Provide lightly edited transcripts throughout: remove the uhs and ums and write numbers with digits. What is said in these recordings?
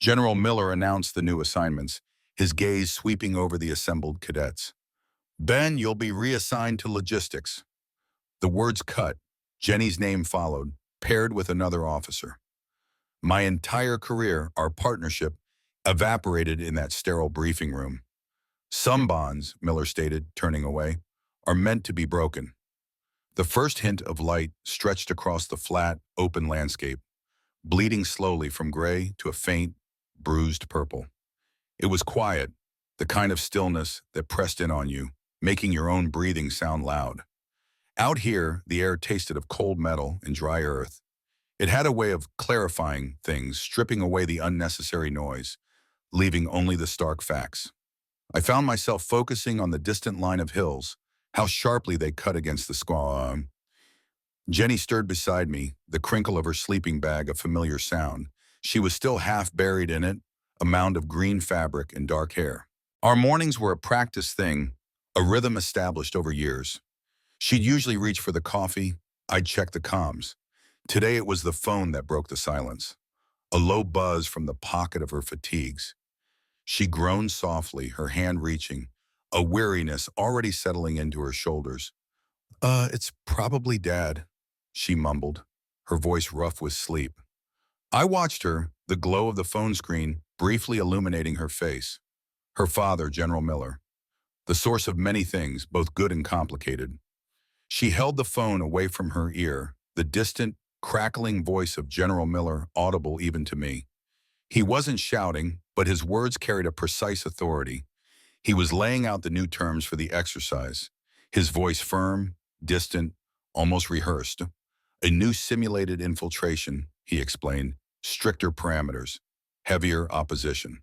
General Miller announced the new assignments, his gaze sweeping over the assembled cadets. Ben, you'll be reassigned to logistics. The words cut. Jenny's name followed, paired with another officer. My entire career, our partnership, evaporated in that sterile briefing room. Some bonds, Miller stated, turning away, are meant to be broken. The first hint of light stretched across the flat, open landscape, bleeding slowly from gray to a faint, bruised purple. It was quiet, the kind of stillness that pressed in on you, making your own breathing sound loud. Out here, the air tasted of cold metal and dry earth. It had a way of clarifying things, stripping away the unnecessary noise, leaving only the stark facts. I found myself focusing on the distant line of hills, how sharply they cut against the sky. Jenny stirred beside me, the crinkle of her sleeping bag a familiar sound. She was still half buried in it, a mound of green fabric and dark hair. Our mornings were a practice thing, a rhythm established over years. She'd usually reach for the coffee, I'd check the comms. Today it was the phone that broke the silence, a low buzz from the pocket of her fatigues. She groaned softly, her hand reaching, a weariness already settling into her shoulders. It's probably Dad," she mumbled, her voice rough with sleep. I watched her, the glow of the phone screen briefly illuminating her face. Her father, General Miller, the source of many things, both good and complicated. She held the phone away from her ear, the distant, crackling voice of General Miller audible even to me. He wasn't shouting, but his words carried a precise authority. He was laying out the new terms for the exercise, his voice firm, distant, almost rehearsed. A new simulated infiltration, he explained, stricter parameters, heavier opposition.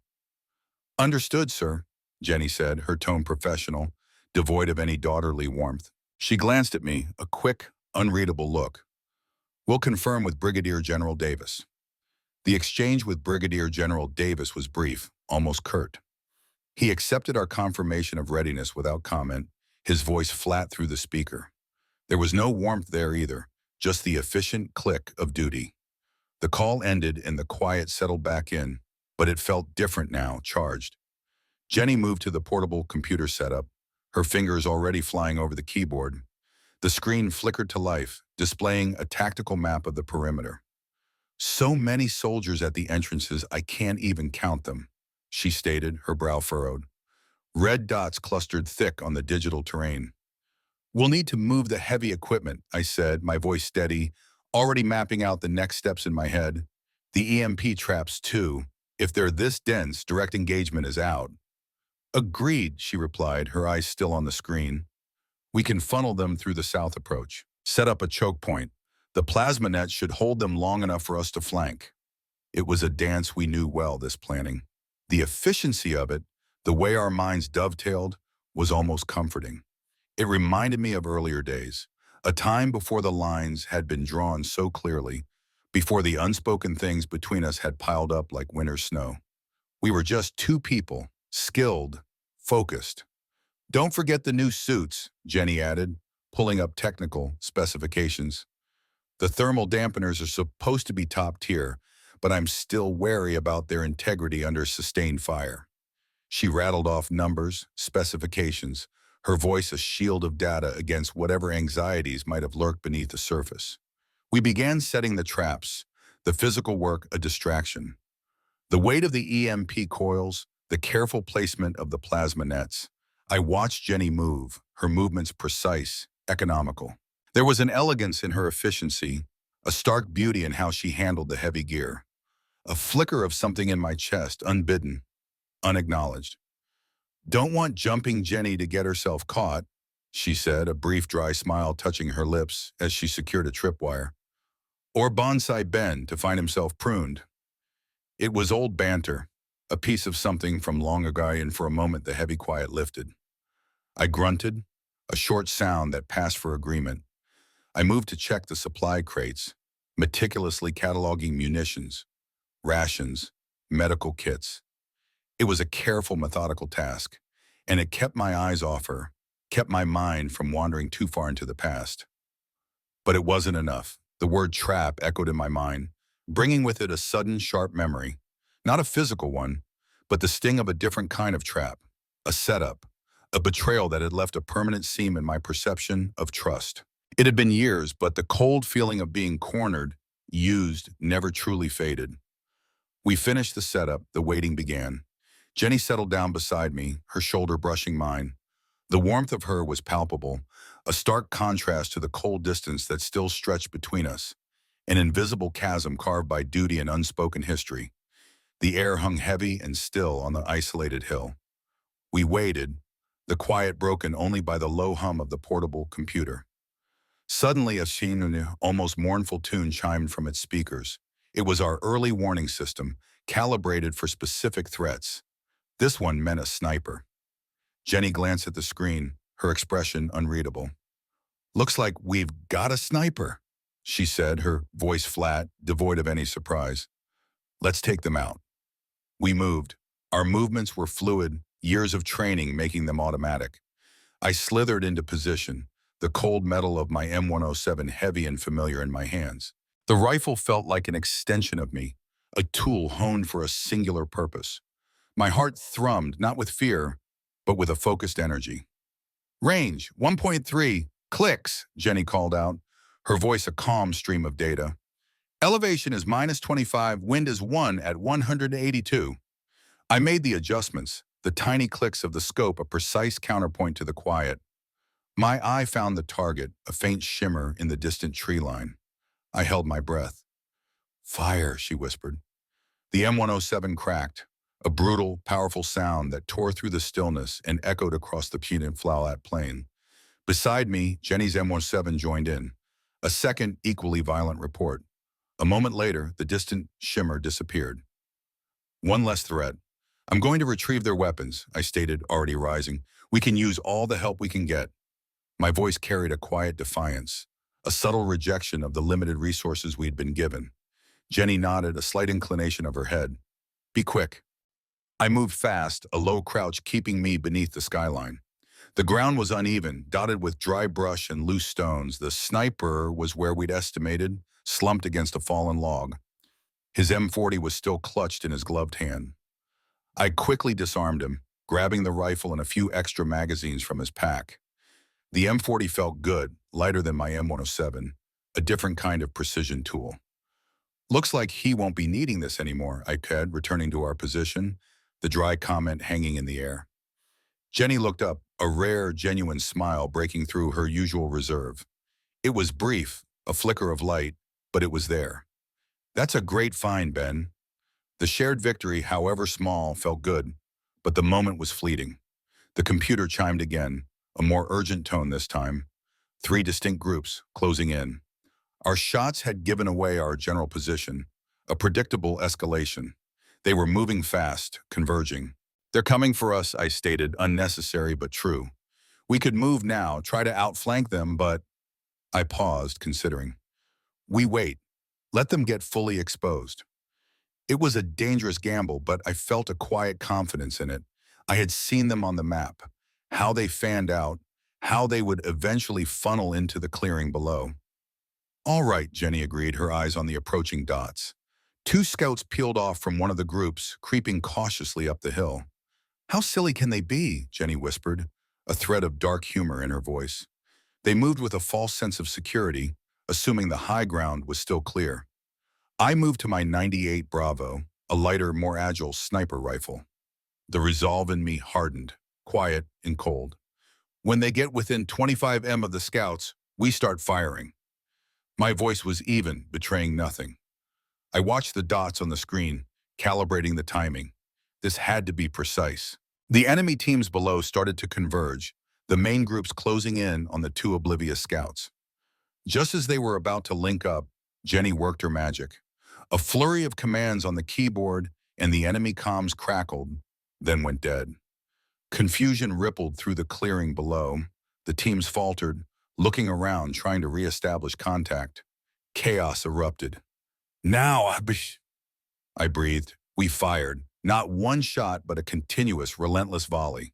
"Understood, sir," Jenny said, her tone professional, devoid of any daughterly warmth. She glanced at me, a quick, unreadable look. "We'll confirm with Brigadier General Davis." The exchange with Brigadier General Davis was brief, almost curt. He accepted our confirmation of readiness without comment, his voice flat through the speaker. There was no warmth there either, just the efficient click of duty. The call ended and the quiet settled back in, but it felt different now, charged. Jenny moved to the portable computer setup, her fingers already flying over the keyboard. The screen flickered to life, displaying a tactical map of the perimeter. "So many soldiers at the entrances, I can't even count them," she stated, her brow furrowed. Red dots clustered thick on the digital terrain. "We'll need to move the heavy equipment," I said, my voice steady, already mapping out the next steps in my head. "The EMP traps, too. If they're this dense, direct engagement is out." "Agreed," she replied, her eyes still on the screen. "We can funnel them through the south approach. Set up a choke point. The plasma net should hold them long enough for us to flank." It was a dance we knew well, this planning. The efficiency of it, the way our minds dovetailed, was almost comforting. It reminded me of earlier days, a time before the lines had been drawn so clearly, before the unspoken things between us had piled up like winter snow. We were just two people, skilled, focused. "Don't forget the new suits," Jenny added, pulling up technical specifications. "The thermal dampeners are supposed to be top tier, but I'm still wary about their integrity under sustained fire." She rattled off numbers, specifications, her voice a shield of data against whatever anxieties might have lurked beneath the surface. We began setting the traps, the physical work a distraction. The weight of the EMP coils, the careful placement of the plasma nets. I watched Jenny move, her movements precise, economical. There was an elegance in her efficiency, a stark beauty in how she handled the heavy gear. A flicker of something in my chest, unbidden, unacknowledged. "Don't want jumping Jenny to get herself caught," she said, a brief dry smile touching her lips as she secured a tripwire. "Or Bonsai Ben to find himself pruned." It was old banter, a piece of something from long ago, and for a moment the heavy quiet lifted. I grunted, a short sound that passed for agreement. I moved to check the supply crates, meticulously cataloging munitions, rations, medical kits. It was a careful, methodical task, and it kept my eyes off her, kept my mind from wandering too far into the past. But it wasn't enough. The word trap echoed in my mind, bringing with it a sudden, sharp memory. Not a physical one, but the sting of a different kind of trap, a setup, a betrayal that had left a permanent seam in my perception of trust. It had been years, but the cold feeling of being cornered, used, never truly faded. We finished the setup, the waiting began. Jenny settled down beside me, her shoulder brushing mine. The warmth of her was palpable, a stark contrast to the cold distance that still stretched between us, an invisible chasm carved by duty and unspoken history. The air hung heavy and still on the isolated hill. We waited, the quiet broken only by the low hum of the portable computer. Suddenly, a seen, almost mournful tune chimed from its speakers. It was our early warning system, calibrated for specific threats. This one meant a sniper. Jenny glanced at the screen, her expression unreadable. "Looks like we've got a sniper," she said, her voice flat, devoid of any surprise. "Let's take them out." We moved. Our movements were fluid, years of training making them automatic. I slithered into position, the cold metal of my M107 heavy and familiar in my hands. The rifle felt like an extension of me, a tool honed for a singular purpose. My heart thrummed, not with fear, but with a focused energy. "Range, 1.3, clicks," Jenny called out, her voice a calm stream of data. "Elevation is -25, wind is 1 at 182. I made the adjustments, the tiny clicks of the scope a precise counterpoint to the quiet. My eye found the target, a faint shimmer in the distant tree line. I held my breath. "Fire," she whispered. The M107 cracked, a brutal, powerful sound that tore through the stillness and echoed across the putrid flat plain. Beside me, Jenny's M17 joined in. A second, equally violent report. A moment later, the distant shimmer disappeared. "One less threat. I'm going to retrieve their weapons," I stated, already rising. "We can use all the help we can get." My voice carried a quiet defiance, a subtle rejection of the limited resources we'd been given. Jenny nodded, a slight inclination of her head. "Be quick." I moved fast, a low crouch keeping me beneath the skyline. The ground was uneven, dotted with dry brush and loose stones. The sniper was where we'd estimated, slumped against a fallen log. His M40 was still clutched in his gloved hand. I quickly disarmed him, grabbing the rifle and a few extra magazines from his pack. The M40 felt good, lighter than my M107, a different kind of precision tool. "Looks like he won't be needing this anymore," I said, returning to our position, the dry comment hanging in the air. Jenny looked up, a rare, genuine smile breaking through her usual reserve. It was brief, a flicker of light, but it was there. "That's a great find, Ben." The shared victory, however small, felt good, but the moment was fleeting. The computer chimed again, a more urgent tone this time. 3 distinct groups, closing in. Our shots had given away our general position, a predictable escalation. They were moving fast, converging. "They're coming for us," I stated, unnecessary but true. "We could move now, try to outflank them, but—" I paused, considering. "We wait. Let them get fully exposed." It was a dangerous gamble, but I felt a quiet confidence in it. I had seen them on the map, how they fanned out, how they would eventually funnel into the clearing below. "All right," Jenny agreed, her eyes on the approaching dots. 2 scouts peeled off from one of the groups, creeping cautiously up the hill. "How silly can they be?" Jenny whispered, a thread of dark humor in her voice. They moved with a false sense of security, assuming the high ground was still clear. I moved to my 98 Bravo, a lighter, more agile sniper rifle. The resolve in me hardened, quiet and cold. "When they get within 25 m of the scouts, we start firing." My voice was even, betraying nothing. I watched the dots on the screen, calibrating the timing. This had to be precise. The enemy teams below started to converge, the main groups closing in on the 2 oblivious scouts. Just as they were about to link up, Jenny worked her magic. A flurry of commands on the keyboard, and the enemy comms crackled, then went dead. Confusion rippled through the clearing below. The teams faltered, looking around, trying to reestablish contact. Chaos erupted. "Now, I breathed. We fired. Not one shot, but a continuous, relentless volley.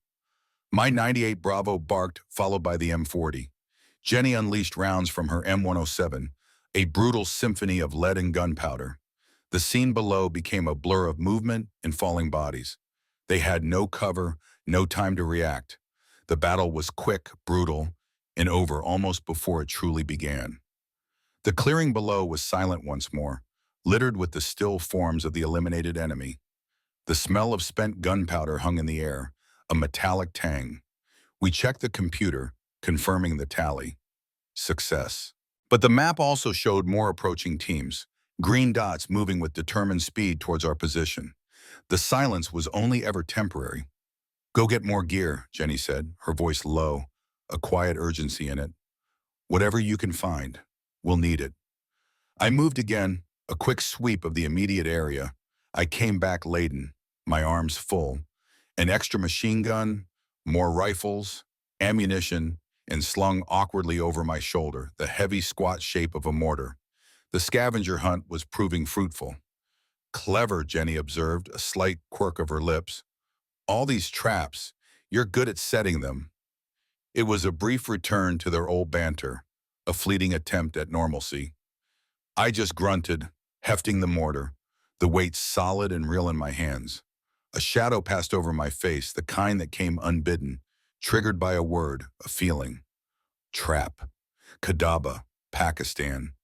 My 98 Bravo barked, followed by the M40. Jenny unleashed rounds from her M107, a brutal symphony of lead and gunpowder. The scene below became a blur of movement and falling bodies. They had no cover, no time to react. The battle was quick, brutal, and over almost before it truly began. The clearing below was silent once more, littered with the still forms of the eliminated enemy. The smell of spent gunpowder hung in the air, a metallic tang. We checked the computer, confirming the tally. Success. But the map also showed more approaching teams, green dots moving with determined speed towards our position. The silence was only ever temporary. "Go get more gear," Jenny said, her voice low, a quiet urgency in it. "Whatever you can find, we'll need it." I moved again, a quick sweep of the immediate area. I came back laden, my arms full. An extra machine gun, more rifles, ammunition, and slung awkwardly over my shoulder, the heavy squat shape of a mortar. The scavenger hunt was proving fruitful. "Clever," Jenny observed, a slight quirk of her lips. "All these traps, you're good at setting them." It was a brief return to their old banter, a fleeting attempt at normalcy. I just grunted, hefting the mortar, the weight solid and real in my hands. A shadow passed over my face, the kind that came unbidden, triggered by a word, a feeling. Trap. Kadaba, Pakistan.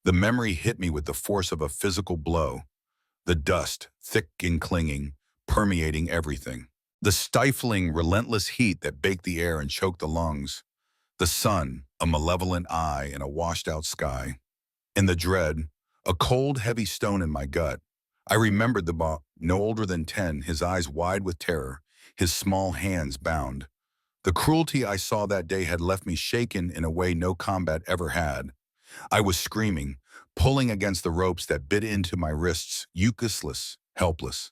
The memory hit me with the force of a physical blow. The dust, thick and clinging, permeating everything. The stifling, relentless heat that baked the air and choked the lungs. The sun, a malevolent eye in a washed-out sky. And the dread, a cold, heavy stone in my gut. I remembered the boy, no older than 10, his eyes wide with terror, his small hands bound. The cruelty I saw that day had left me shaken in a way no combat ever had. I was screaming, pulling against the ropes that bit into my wrists, useless, helpless.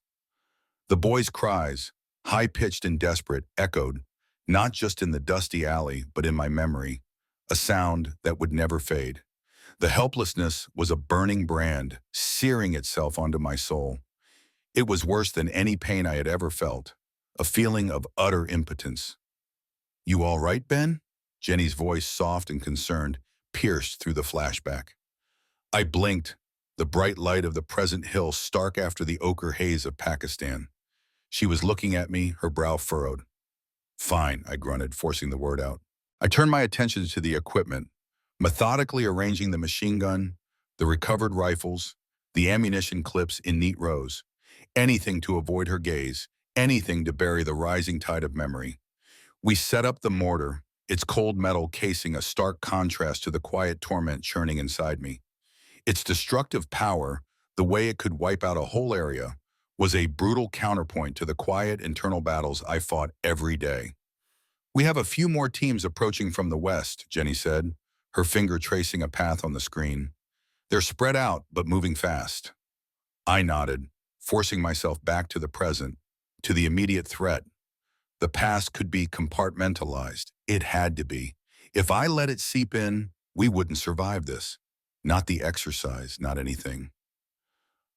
The boy's cries, high-pitched and desperate, echoed, not just in the dusty alley, but in my memory, a sound that would never fade. The helplessness was a burning brand, searing itself onto my soul. It was worse than any pain I had ever felt, a feeling of utter impotence. "You all right, Ben?" Jenny's voice, soft and concerned, pierced through the flashback. I blinked, the bright light of the present hill stark after the ochre haze of Pakistan. She was looking at me, her brow furrowed. "Fine," I grunted, forcing the word out. I turned my attention to the equipment, methodically arranging the machine gun, the recovered rifles, the ammunition clips in neat rows. Anything to avoid her gaze, anything to bury the rising tide of memory. We set up the mortar, its cold metal casing a stark contrast to the quiet torment churning inside me. Its destructive power, the way it could wipe out a whole area, was a brutal counterpoint to the quiet internal battles I fought every day. "We have a few more teams approaching from the west," Jenny said, her finger tracing a path on the screen. "They're spread out, but moving fast." I nodded, forcing myself back to the present, to the immediate threat. The past could be compartmentalized. It had to be. If I let it seep in, we wouldn't survive this. Not the exercise, not anything.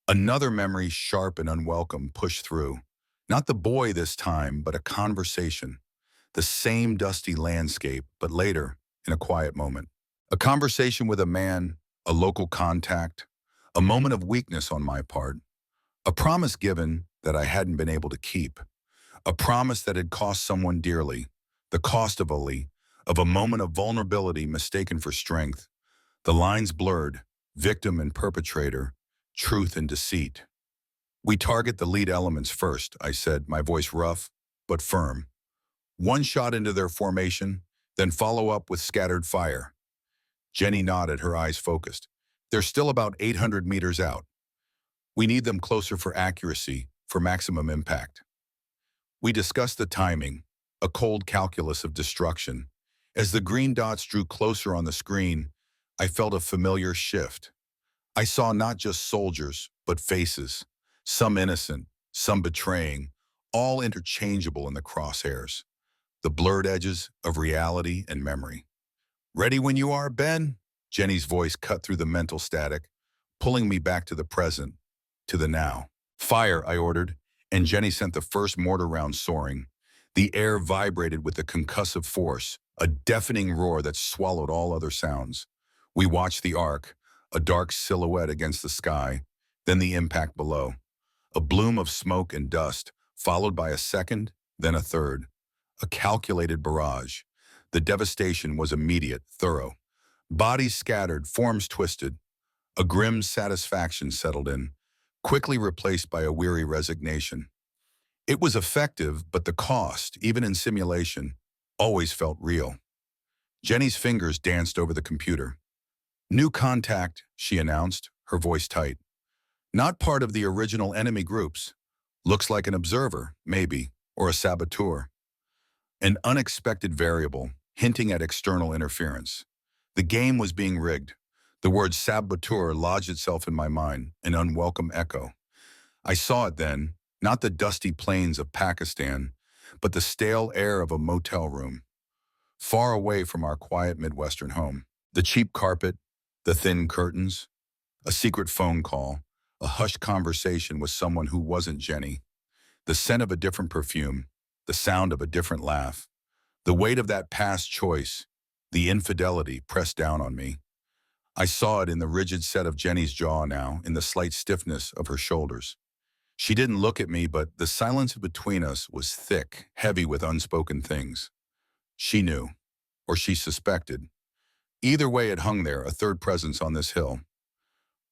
Another memory, sharp and unwelcome, pushed through. Not the boy this time, but a conversation. The same dusty landscape, but later, in a quiet moment. A conversation with a man, a local contact, a moment of weakness on my part. A promise given that I hadn't been able to keep. A promise that had cost someone dearly. The cost of a moment of vulnerability mistaken for strength. The lines blurred, victim and perpetrator, truth and deceit. "We target the lead elements first," I said, my voice rough but firm. "One shot into their formation, then follow up with scattered fire." Jenny nodded, her eyes focused. "They're still about 800 meters out. We need them closer for accuracy, for maximum impact." We discussed the timing, a cold calculus of destruction. As the green dots drew closer on the screen, I felt a familiar shift. I saw not just soldiers, but faces, some innocent, some betraying, all interchangeable in the crosshairs, the blurred edges of reality and memory. "Ready when you are, Ben?" Jenny's voice cut through the mental static, pulling me back to the present, to the now. "Fire," I ordered, and Jenny sent the first mortar round soaring. The air vibrated with the concussive force, a deafening roar that swallowed all other sounds. We watched the arc, a dark silhouette against the sky, Then the impact below. A bloom of smoke and dust, followed by a second, then a third. A calculated barrage. The devastation was immediate, thorough. Bodies scattered, forms twisted. A grim satisfaction settled in, quickly replaced by a weary resignation. It was effective, but the cost, even in simulation, always felt real. Jenny's fingers danced over the computer. "New contact," she announced, her voice tight. "Not part of the original enemy groups. Looks like an observer, maybe, or a saboteur." An unexpected variable, hinting at external interference. The game was being rigged. The word saboteur lodged itself in my mind, an unwelcome echo. I saw it then, not the dusty plains of Pakistan, but the stale air of a motel room, far away from our quiet Midwestern home. The cheap carpet, the thin curtains, a secret phone call, a hushed conversation with someone who wasn't Jenny, the scent of a different perfume, the sound of a different laugh. The weight of that past choice, the infidelity pressed down on me. I saw it in the rigid set of Jenny's jaw now, in the slight stiffness of her shoulders. She didn't look at me, but the silence between us was thick, heavy with unspoken things. She knew, or she suspected. Either way, it hung there, a third presence on this hill.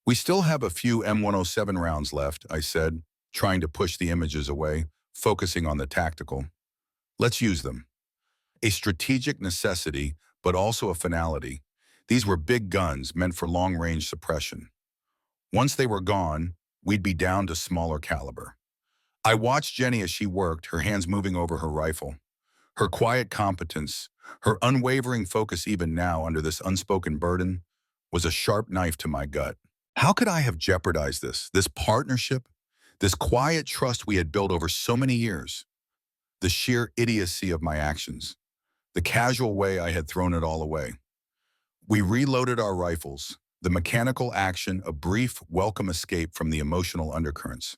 "We still have a few M107 rounds left," I said, trying to push the images away, focusing on the tactical. "Let's use them." A strategic necessity, but also a finality. These were big guns meant for long-range suppression. Once they were gone, we'd be down to smaller caliber. I watched Jenny as she worked, her hands moving over her rifle. Her quiet competence, her unwavering focus even now under this unspoken burden, was a sharp knife to my gut. How could I have jeopardized this partnership, this quiet trust we had built over so many years? The sheer idiocy of my actions, the casual way I had thrown it all away. We reloaded our rifles, the mechanical action a brief, welcome escape from the emotional undercurrents.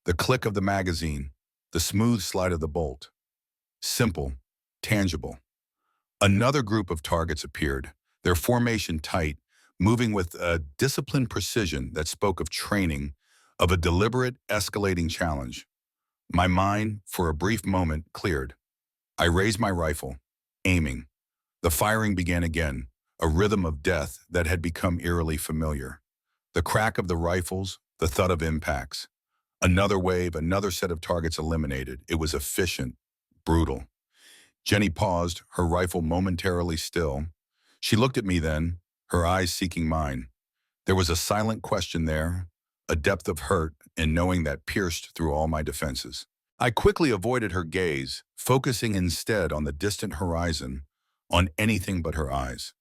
The click of the magazine, the smooth slide of the bolt. Simple, tangible. Another group of targets appeared, their formation tight, moving with a disciplined precision that spoke of training, of a deliberate, escalating challenge. My mind, for a brief moment, cleared. I raised my rifle, aiming. The firing began again, a rhythm of death that had become eerily familiar. The crack of the rifles, the thud of impacts. Another wave, another set of targets eliminated. It was efficient, brutal. Jenny paused, her rifle momentarily still. She looked at me then, her eyes seeking mine. There was a silent question there, a depth of hurt in knowing that pierced through all my defenses. I quickly avoided her gaze, focusing instead on the distant horizon, on anything but her eyes.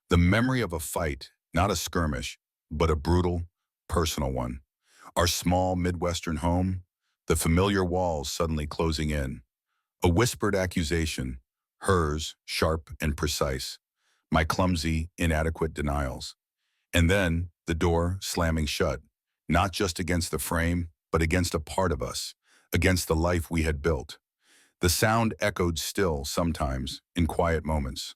The memory of a fight, not a skirmish, but a brutal, personal one. Our small Midwestern home, the familiar walls suddenly closing in. A whispered accusation, hers, sharp and precise. My clumsy, inadequate denials. And then the door slamming shut, not just against the frame, but against a part of us, against the life we had built. The sound echoed still sometimes, in quiet moments.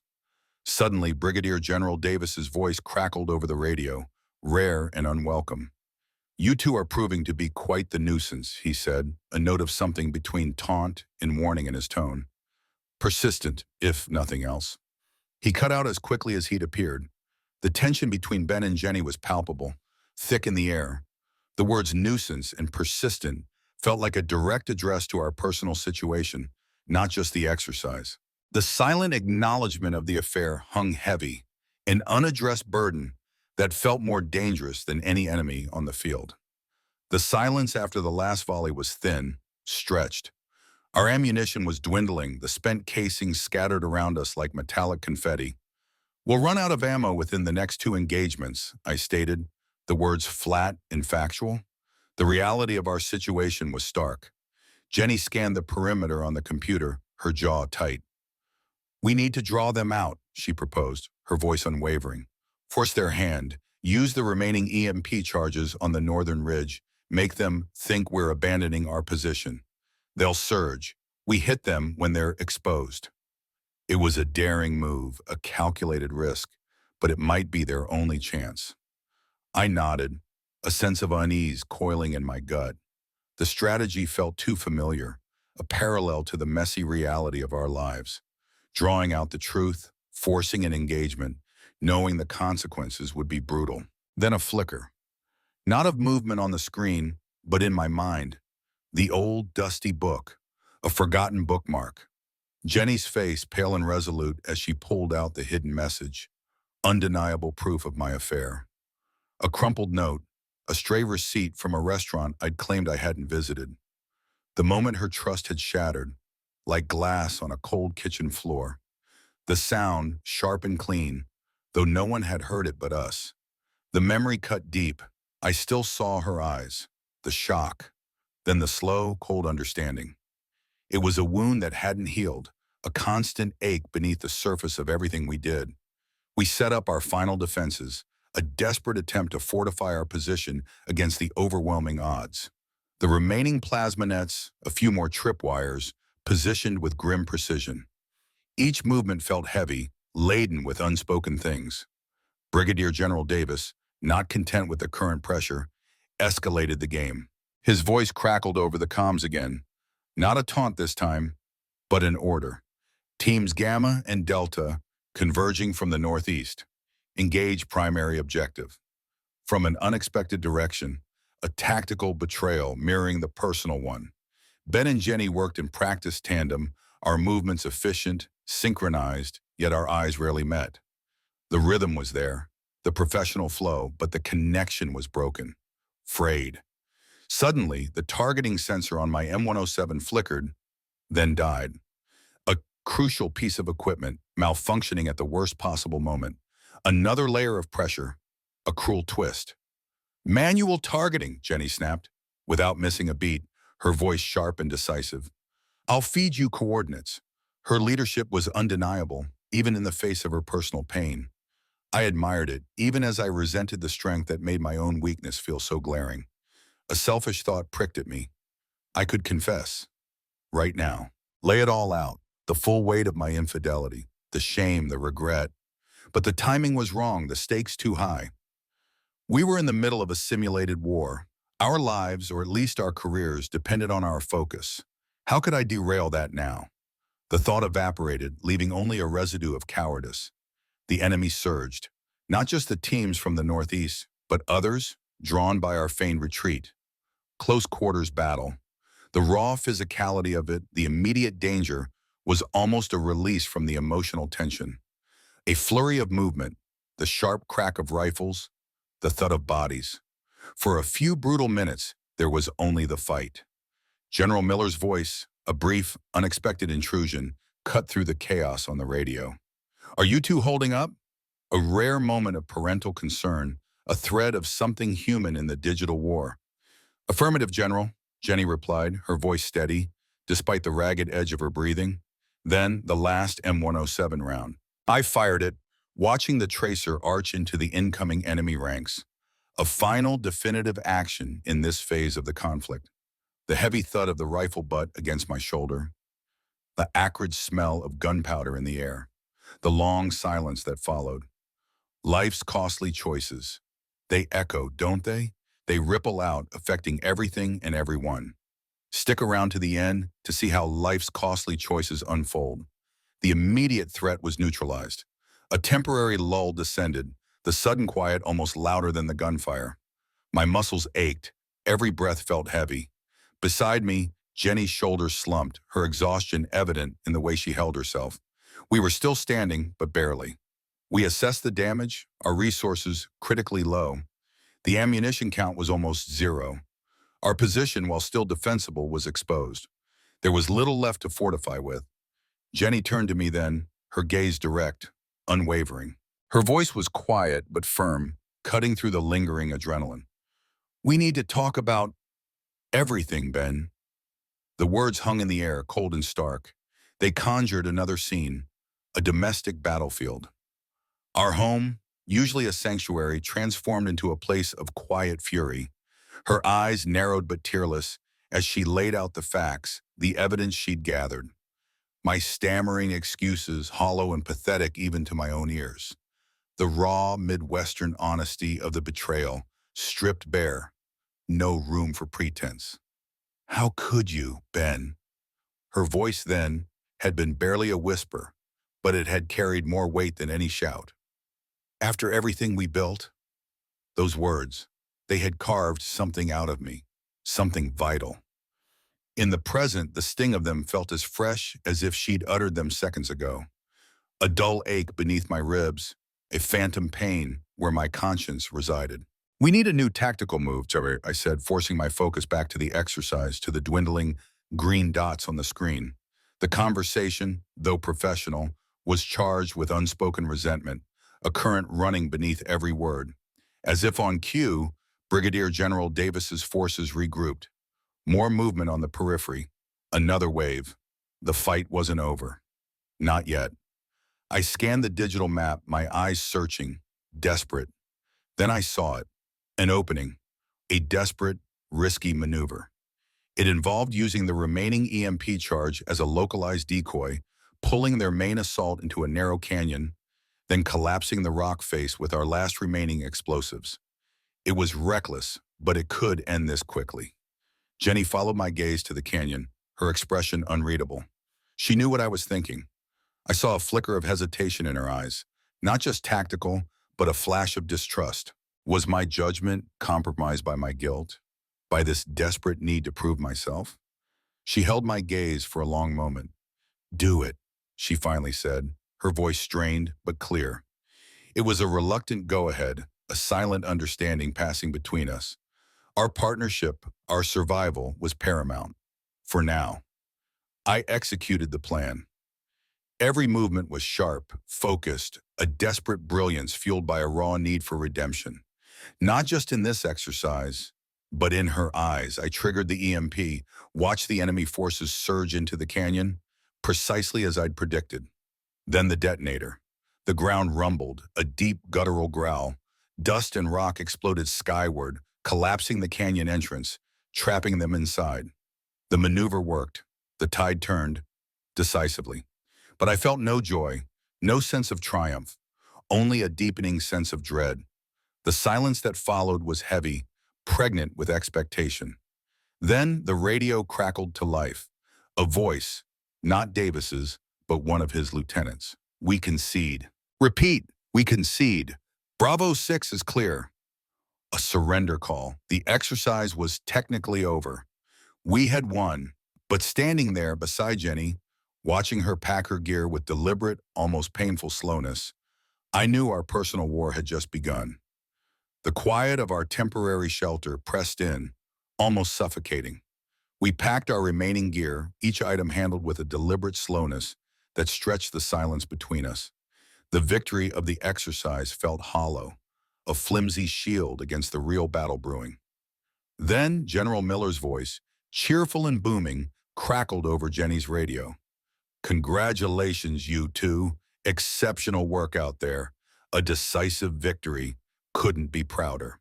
Suddenly, Brigadier General Davis's voice crackled over the radio, rare and unwelcome. "You two are proving to be quite the nuisance," he said, a note of something between taunt and warning in his tone. Persistent, if nothing else. He cut out as quickly as he'd appeared. The tension between Ben and Jenny was palpable, thick in the air. The words nuisance and persistent felt like a direct address to our personal situation, not just the exercise. The silent acknowledgement of the affair hung heavy, an unaddressed burden that felt more dangerous than any enemy on the field. The silence after the last volley was thin, stretched. Our ammunition was dwindling, the spent casings scattered around us like metallic confetti. "We'll run out of ammo within the next 2 engagements," I stated, the words flat and factual. The reality of our situation was stark. Jenny scanned the perimeter on the computer, her jaw tight. "We need to draw them out," she proposed, her voice unwavering. "Force their hand. Use the remaining EMP charges on the northern ridge. Make them think we're abandoning our position. They'll surge. We hit them when they're exposed." It was a daring move, a calculated risk, but it might be their only chance. I nodded, a sense of unease coiling in my gut. The strategy felt too familiar, a parallel to the messy reality of our lives. Drawing out the truth, forcing an engagement, knowing the consequences would be brutal. Then a flicker. Not of movement on the screen, but in my mind. The old, dusty book, a forgotten bookmark. Jenny's face pale and resolute as she pulled out the hidden message. Undeniable proof of my affair. A crumpled note, a stray receipt from a restaurant I'd claimed I hadn't visited. The moment her trust had shattered, like glass on a cold kitchen floor. The sound, sharp and clean, though no one had heard it but us. The memory cut deep. I still saw her eyes, the shock, then the slow, cold understanding. It was a wound that hadn't healed, a constant ache beneath the surface of everything we did. We set up our final defenses, a desperate attempt to fortify our position against the overwhelming odds. The remaining plasma nets, a few more tripwires, positioned with grim precision. Each movement felt heavy, laden with unspoken things. Brigadier General Davis, not content with the current pressure, escalated the game. His voice crackled over the comms again. Not a taunt this time, but an order. Teams Gamma and Delta converging from the northeast. Engage primary objective. From an unexpected direction, a tactical betrayal mirroring the personal one. Ben and Jenny worked in practice tandem, our movements efficient, synchronized, yet our eyes rarely met. The rhythm was there, the professional flow, but the connection was broken, frayed. Suddenly, the targeting sensor on my M107 flickered, then died. A crucial piece of equipment, malfunctioning at the worst possible moment. Another layer of pressure, a cruel twist. Manual targeting, Jenny snapped, without missing a beat, her voice sharp and decisive. I'll feed you coordinates. Her leadership was undeniable, even in the face of her personal pain. I admired it, even as I resented the strength that made my own weakness feel so glaring. A selfish thought pricked at me. I could confess. Right now. Lay it all out. The full weight of my infidelity. The shame, the regret. But the timing was wrong, the stakes too high. We were in the middle of a simulated war. Our lives, or at least our careers, depended on our focus. How could I derail that now? The thought evaporated, leaving only a residue of cowardice. The enemy surged. Not just the teams from the northeast, but others, drawn by our feigned retreat. Close quarters battle. The raw physicality of it, the immediate danger, was almost a release from the emotional tension. A flurry of movement, the sharp crack of rifles, the thud of bodies. For a few brutal minutes, there was only the fight. General Miller's voice, a brief, unexpected intrusion, cut through the chaos on the radio. Are you two holding up? A rare moment of parental concern, a thread of something human in the digital war. Affirmative, General, Jenny replied, her voice steady, despite the ragged edge of her breathing. Then the last M107 round. I fired it, watching the tracer arch into the incoming enemy ranks. A final, definitive action in this phase of the conflict. The heavy thud of the rifle butt against my shoulder. The acrid smell of gunpowder in the air. The long silence that followed. Life's costly choices. They echo, don't they? They ripple out, affecting everything and everyone. Stick around to the end to see how life's costly choices unfold. The immediate threat was neutralized. A temporary lull descended, the sudden quiet almost louder than the gunfire. My muscles ached, every breath felt heavy. Beside me, Jenny's shoulders slumped, her exhaustion evident in the way she held herself. We were still standing, but barely. We assessed the damage, our resources critically low. The ammunition count was almost zero. Our position, while still defensible, was exposed. There was little left to fortify with. Jenny turned to me then, her gaze direct, unwavering. Her voice was quiet but firm, cutting through the lingering adrenaline. We need to talk about everything, Ben. The words hung in the air, cold and stark. They conjured another scene, a domestic battlefield. Our home, usually a sanctuary, transformed into a place of quiet fury. Her eyes narrowed but tearless as she laid out the facts, the evidence she'd gathered. My stammering excuses, hollow and pathetic even to my own ears. The raw Midwestern honesty of the betrayal, stripped bare, no room for pretense. How could you, Ben? Her voice then had been barely a whisper, but it had carried more weight than any shout. After everything we built, those words, they had carved something out of me, something vital. In the present, the sting of them felt as fresh as if she'd uttered them seconds ago. A dull ache beneath my ribs, a phantom pain where my conscience resided. We need a new tactical move, Trevor, I said, forcing my focus back to the exercise, to the dwindling green dots on the screen. The conversation, though professional, was charged with unspoken resentment, a current running beneath every word. As if on cue, Brigadier General Davis's forces regrouped. More movement on the periphery. Another wave. The fight wasn't over. Not yet. I scanned the digital map, my eyes searching, desperate. Then I saw it. An opening. A desperate, risky maneuver. It involved using the remaining EMP charge as a localized decoy, pulling their main assault into a narrow canyon, then collapsing the rock face with our last remaining explosives. It was reckless, but it could end this quickly. Jenny followed my gaze to the canyon, her expression unreadable. She knew what I was thinking. I saw a flicker of hesitation in her eyes, not just tactical, but a flash of distrust. Was my judgment compromised by my guilt, by this desperate need to prove myself? She held my gaze for a long moment. "Do it," she finally said, her voice strained but clear. It was a reluctant go-ahead, a silent understanding passing between us. Our partnership, our survival, was paramount. For now. I executed the plan. Every movement was sharp, focused, a desperate brilliance fueled by a raw need for redemption. Not just in this exercise, but in her eyes. I triggered the EMP, watched the enemy forces surge into the canyon, precisely as I'd predicted. Then the detonator. The ground rumbled, a deep guttural growl. Dust and rock exploded skyward, collapsing the canyon entrance, trapping them inside. The maneuver worked. The tide turned, decisively. But I felt no joy, no sense of triumph, only a deepening sense of dread. The silence that followed was heavy, pregnant with expectation. Then the radio crackled to life. A voice, not Davis's, but one of his lieutenants. "We concede." "Repeat, we concede." "Bravo 6 is clear." A surrender call. The exercise was technically over. We had won, but standing there beside Jenny, watching her pack her gear with deliberate, almost painful slowness, I knew our personal war had just begun. The quiet of our temporary shelter pressed in, almost suffocating. We packed our remaining gear, each item handled with a deliberate slowness that stretched the silence between us. The victory of the exercise felt hollow, a flimsy shield against the real battle brewing. Then General Miller's voice, cheerful and booming, crackled over Jenny's radio. "Congratulations, you two. Exceptional work out there. A decisive victory. Couldn't be prouder."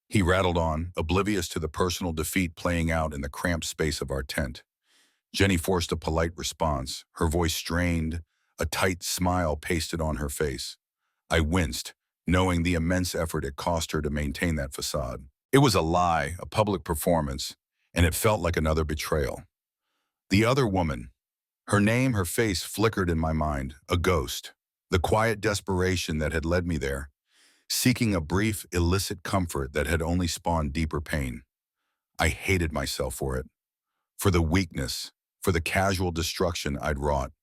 He rattled on, oblivious to the personal defeat playing out in the cramped space of our tent. Jenny forced a polite response, her voice strained, a tight smile pasted on her face. I winced, knowing the immense effort it cost her to maintain that facade. It was a lie, a public performance, and it felt like another betrayal. The other woman, her name, her face flickered in my mind, a ghost. The quiet desperation that had led me there, seeking a brief, illicit comfort that had only spawned deeper pain. I hated myself for it, for the weakness, for the casual destruction I'd wrought.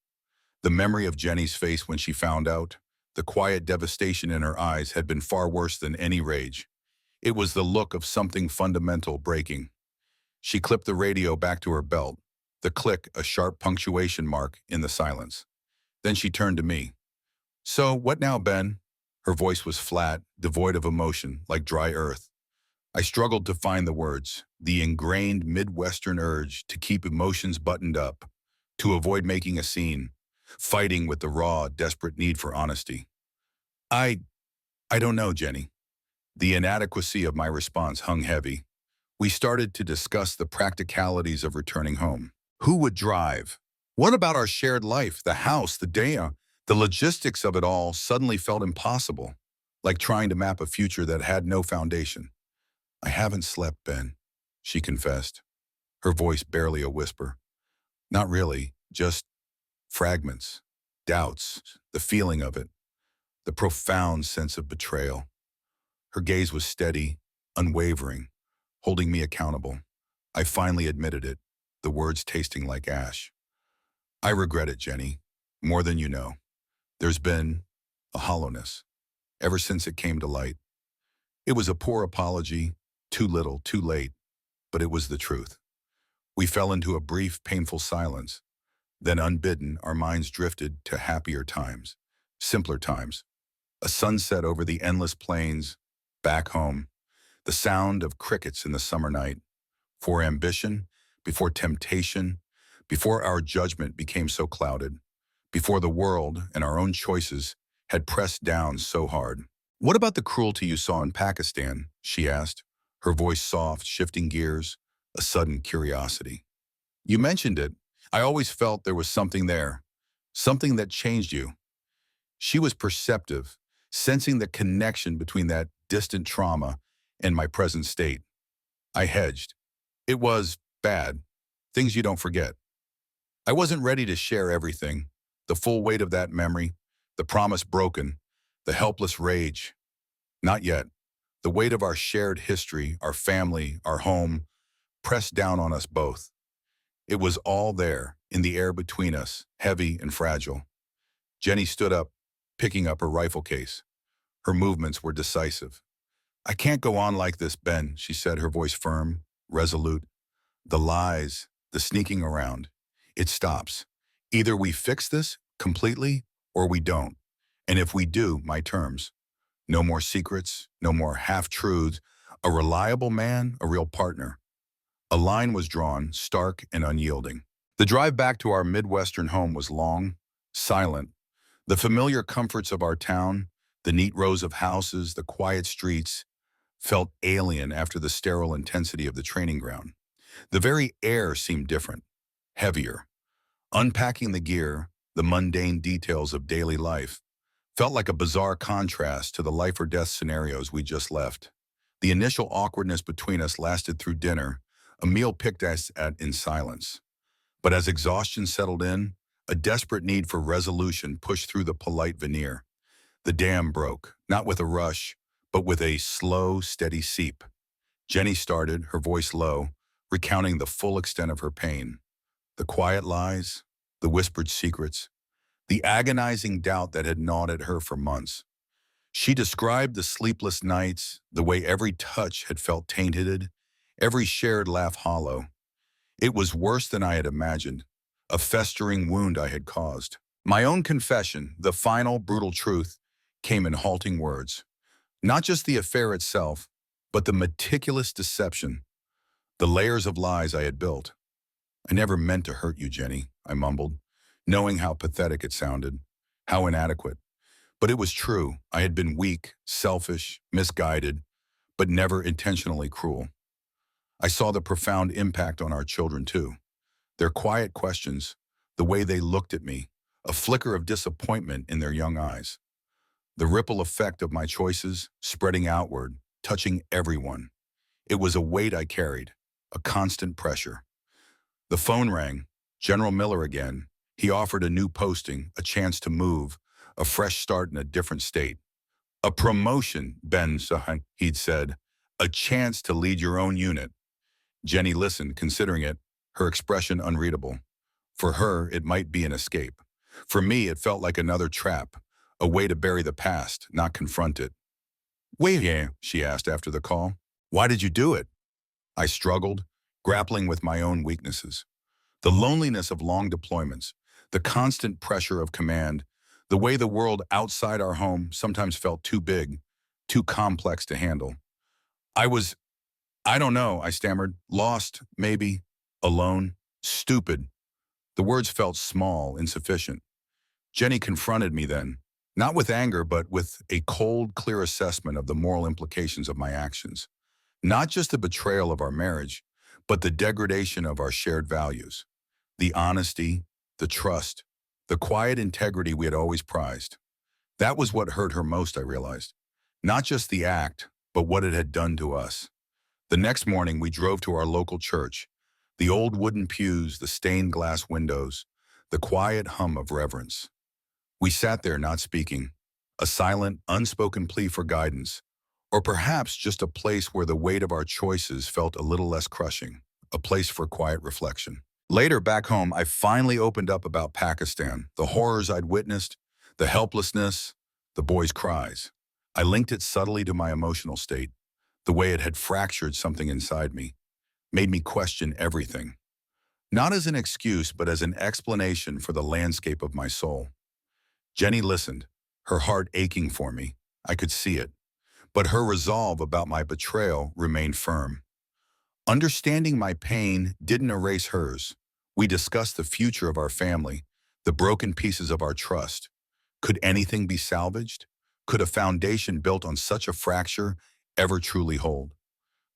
The memory of Jenny's face when she found out, the quiet devastation in her eyes had been far worse than any rage. It was the look of something fundamental breaking. She clipped the radio back to her belt, the click a sharp punctuation mark in the silence. Then she turned to me. "So, what now, Ben?" Her voice was flat, devoid of emotion, like dry earth. I struggled to find the words, the ingrained Midwestern urge to keep emotions buttoned up, to avoid making a scene, fighting with the raw, desperate need for honesty. I don't know, Jenny." The inadequacy of my response hung heavy. We started to discuss the practicalities of returning home. Who would drive? What about our shared life, the house, the day? The logistics of it all suddenly felt impossible. like trying to map a future that had no foundation. I haven't slept, Ben, she confessed, her voice barely a whisper. Not really, just fragments, doubts, the feeling of it, the profound sense of betrayal. Her gaze was steady, unwavering, holding me accountable. I finally admitted it, the words tasting like ash. I regret it, Jenny, more than you know. There's been a hollowness ever since it came to light. It was a poor apology, too little, too late, but it was the truth. We fell into a brief, painful silence. Then, unbidden, our minds drifted to happier times, simpler times. A sunset over the endless plains, back home, the sound of crickets in the summer night. For ambition, before temptation, before our judgment became so clouded, before the world and our own choices had pressed down so hard. What about the cruelty you saw in Pakistan? She asked, her voice soft, shifting gears, a sudden curiosity. You mentioned it. I always felt there was something there, something that changed you. She was perceptive, sensing the connection between that distant trauma and my present state. I hedged. It was bad, things you don't forget. I wasn't ready to share everything, the full weight of that memory, the promise broken, the helpless rage. Not yet. The weight of our shared history, our family, our home, pressed down on us both. It was all there, in the air between us, heavy and fragile. Jenny stood up, picking up her rifle case. Her movements were decisive. I can't go on like this, Ben, she said, her voice firm, resolute. The lies, the sneaking around. It stops. Either we fix this completely or we don't. And if we do, my terms. No more secrets, no more half-truths. A reliable man, a real partner. A line was drawn, stark and unyielding. The drive back to our Midwestern home was long, silent. The familiar comforts of our town, the neat rows of houses, the quiet streets, felt alien after the sterile intensity of the training ground. The very air seemed different, heavier. Unpacking the gear, the mundane details of daily life, felt like a bizarre contrast to the life or death scenarios we just left. The initial awkwardness between us lasted through dinner, a meal picked at in silence. But as exhaustion settled in, a desperate need for resolution pushed through the polite veneer. The dam broke, not with a rush, but with a slow, steady seep. Jenny started, her voice low, recounting the full extent of her pain. The quiet lies, the whispered secrets, the agonizing doubt that had gnawed at her for months. She described the sleepless nights, the way every touch had felt tainted, every shared laugh hollow. It was worse than I had imagined, a festering wound I had caused. My own confession, the final brutal truth, came in halting words. Not just the affair itself, but the meticulous deception, the layers of lies I had built. I never meant to hurt you, Jenny, I mumbled, knowing how pathetic it sounded, how inadequate. But it was true. I had been weak, selfish, misguided, but never intentionally cruel. I saw the profound impact on our children, too. Their quiet questions, the way they looked at me, a flicker of disappointment in their young eyes. The ripple effect of my choices, spreading outward, touching everyone. It was a weight I carried, a constant pressure. The phone rang. General Miller again. He offered a new posting, a chance to move, a fresh start in a different state. A promotion, Ben Sahan, he'd said. A chance to lead your own unit. Jenny listened, considering it, her expression unreadable. For her, it might be an escape. For me, it felt like another trap, a way to bury the past, not confront it. Wait, yeah, she asked after the call. Why did you do it? I struggled, grappling with my own weaknesses. The loneliness of long deployments, the constant pressure of command, the way the world outside our home sometimes felt too big, too complex to handle. I don't know, I stammered. Lost, maybe. Alone. Stupid. The words felt small, insufficient. Jenny confronted me then, not with anger, but with a cold, clear assessment of the moral implications of my actions. Not just the betrayal of our marriage, but the degradation of our shared values. The honesty, the trust, the quiet integrity we had always prized. That was what hurt her most, I realized. Not just the act, but what it had done to us. The next morning, we drove to our local church. The old wooden pews, the stained glass windows, the quiet hum of reverence. We sat there not speaking, a silent, unspoken plea for guidance, or perhaps just a place where the weight of our choices felt a little less crushing, a place for quiet reflection. Later, back home, I finally opened up about Pakistan, the horrors I'd witnessed, the helplessness, the boys' cries. I linked it subtly to my emotional state, the way it had fractured something inside me, made me question everything. Not as an excuse, but as an explanation for the landscape of my soul. Jenny listened, her heart aching for me. I could see it. But her resolve about my betrayal remained firm. Understanding my pain didn't erase hers. We discussed the future of our family, the broken pieces of our trust. Could anything be salvaged? Could a foundation built on such a fracture ever truly hold?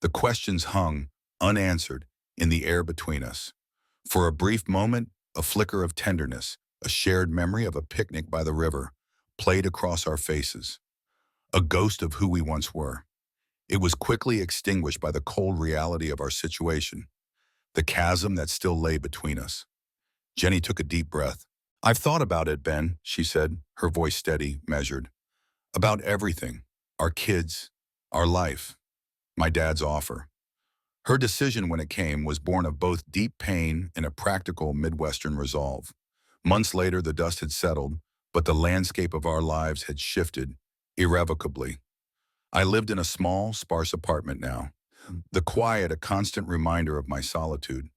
The questions hung, unanswered, in the air between us. For a brief moment, a flicker of tenderness, a shared memory of a picnic by the river, played across our faces. A ghost of who we once were. It was quickly extinguished by the cold reality of our situation, the chasm that still lay between us. Jenny took a deep breath. "I've thought about it, Ben," she said, her voice steady, measured. "About everything. Our kids, our life, my dad's offer." Her decision when it came was born of both deep pain and a practical Midwestern resolve. Months later, the dust had settled, but the landscape of our lives had shifted irrevocably. I lived in a small, sparse apartment now. The quiet, a constant reminder of my solitude.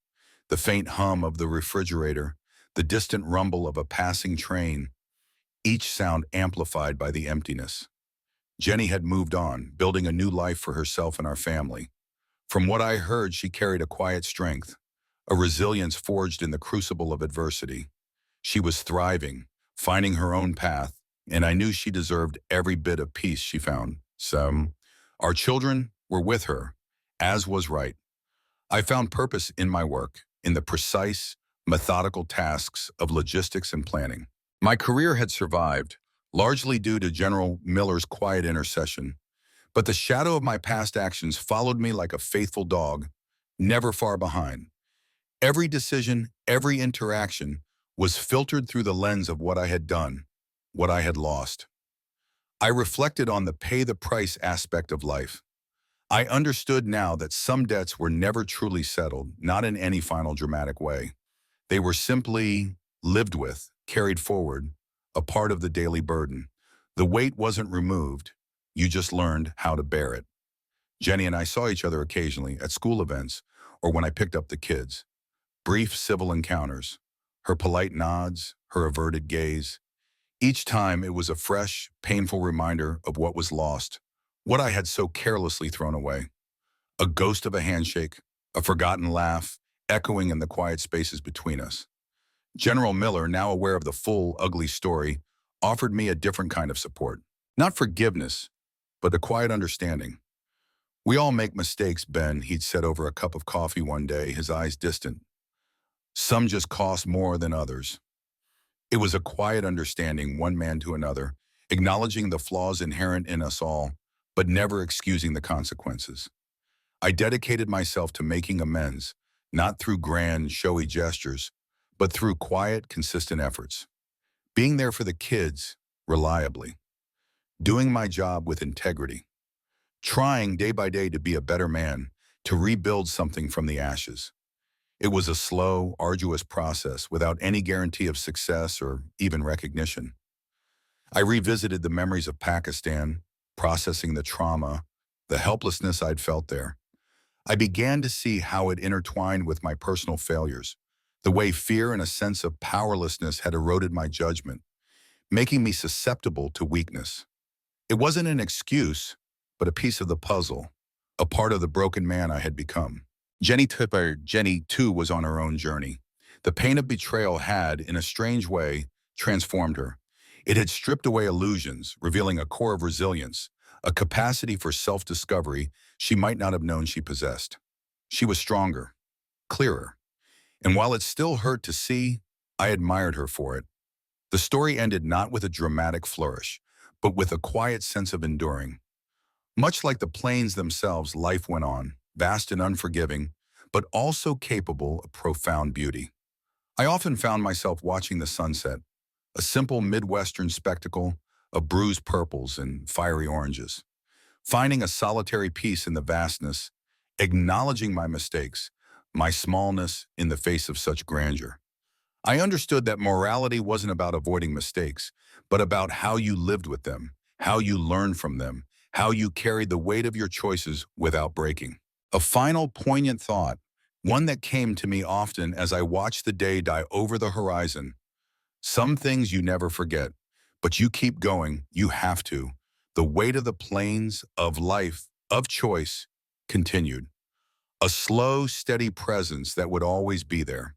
The faint hum of the refrigerator, the distant rumble of a passing train, each sound amplified by the emptiness. Jenny had moved on, building a new life for herself and our family. From what I heard, she carried a quiet strength, a resilience forged in the crucible of adversity. She was thriving, finding her own path, and I knew she deserved every bit of peace she found. So, our children were with her, as was right. I found purpose in my work, in the precise, methodical tasks of logistics and planning. My career had survived, largely due to General Miller's quiet intercession, but the shadow of my past actions followed me like a faithful dog, never far behind. Every decision, every interaction was filtered through the lens of what I had done, what I had lost. I reflected on the pay the price aspect of life. I understood now that some debts were never truly settled, not in any final dramatic way. They were simply lived with, carried forward, a part of the daily burden. The weight wasn't removed, you just learned how to bear it. Jenny and I saw each other occasionally at school events or when I picked up the kids. Brief civil encounters, her polite nods, her averted gaze. Each time it was a fresh, painful reminder of what was lost, what I had so carelessly thrown away. A ghost of a handshake, a forgotten laugh, echoing in the quiet spaces between us. General Miller, now aware of the full, ugly story, offered me a different kind of support. Not forgiveness, but a quiet understanding. "We all make mistakes, Ben," he'd said over a cup of coffee one day, his eyes distant. "Some just cost more than others." It was a quiet understanding, one man to another, acknowledging the flaws inherent in us all, but never excusing the consequences. I dedicated myself to making amends, not through grand, showy gestures, but through quiet, consistent efforts. Being there for the kids, reliably. Doing my job with integrity. Trying day by day to be a better man, to rebuild something from the ashes. It was a slow, arduous process without any guarantee of success or even recognition. I revisited the memories of Pakistan, processing the trauma, the helplessness I'd felt there. I began to see how it intertwined with my personal failures, the way fear and a sense of powerlessness had eroded my judgment, making me susceptible to weakness. It wasn't an excuse, but a piece of the puzzle, a part of the broken man I had become. Jenny too was on her own journey. The pain of betrayal had, in a strange way, transformed her. It had stripped away illusions, revealing a core of resilience, a capacity for self-discovery she might not have known she possessed. She was stronger, clearer, and while it still hurt to see, I admired her for it. The story ended not with a dramatic flourish, but with a quiet sense of enduring. Much like the plains themselves, life went on, vast and unforgiving, but also capable of profound beauty. I often found myself watching the sunset, a simple Midwestern spectacle of bruised purples and fiery oranges, finding a solitary peace in the vastness, acknowledging my mistakes, my smallness in the face of such grandeur. I understood that morality wasn't about avoiding mistakes, but about how you lived with them, how you learned from them, how you carried the weight of your choices without breaking. A final poignant thought, one that came to me often as I watched the day die over the horizon. Some things you never forget, but you keep going, you have to. The weight of the plains, of life, of choice, continued. A slow, steady presence that would always be there.